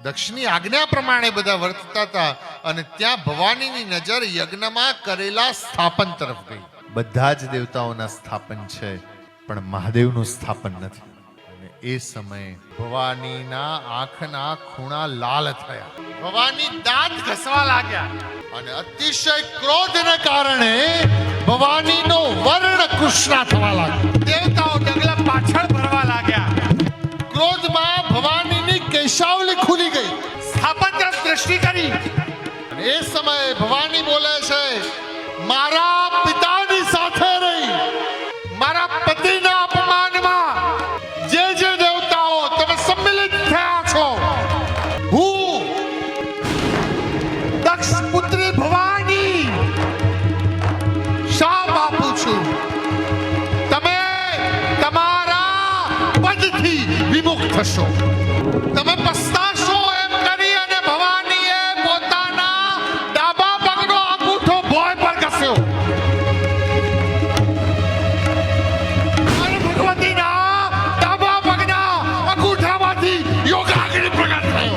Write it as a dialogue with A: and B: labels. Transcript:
A: દક્ષની આજ્ઞા પ્રમાણે બધા વર્તતા હતા અને ત્યાં ભવાનીની નજર યજ્ઞમાં કરેલા સ્થાપન તરફ ગઈ. બધા જ દેવતાઓના સ્થાપન છે પણ મહાદેવનું સ્થાપન નથી. અને એ સમયે ભવાનીના આંખના ખૂણા લાલ થયા. ભવાની દાંત ઘસવા લાગ્યા અને અતિશય ક્રોધને કારણે ભવાનીનો વર્ણ કૃષ્ણ થવા લાગ્યો. દેવતાઓ ડગલા પાછળ ભરવા લાગ્યા. ક્રોધમાં ભવાનીની કેશાવલી ખુલી ગઈ. સ્થાપન તરફ દ્રષ્ટિ કરી અને એ સમયે ભવાની બોલે છે, મારા પિતાની સાથે રહી મારા પતિના અપમાનમાં જે જે દેવતાઓ તમે સંમિલિત થયા છો, હું દક્ષ પુત્રી ભવાની શાપ આપું છું. તમે તમારા પદથી વિમુખ થશો. તમે પસ્તાશો એમ કરી અને ભવાનીએ પોતાના ડાબા પગનો અંગૂઠો ભોય પર ઘસ્યો અને ભગવતીના ડાબા પગના અંગૂઠામાંથી યોગાગ્નિ પ્રગટ થયો.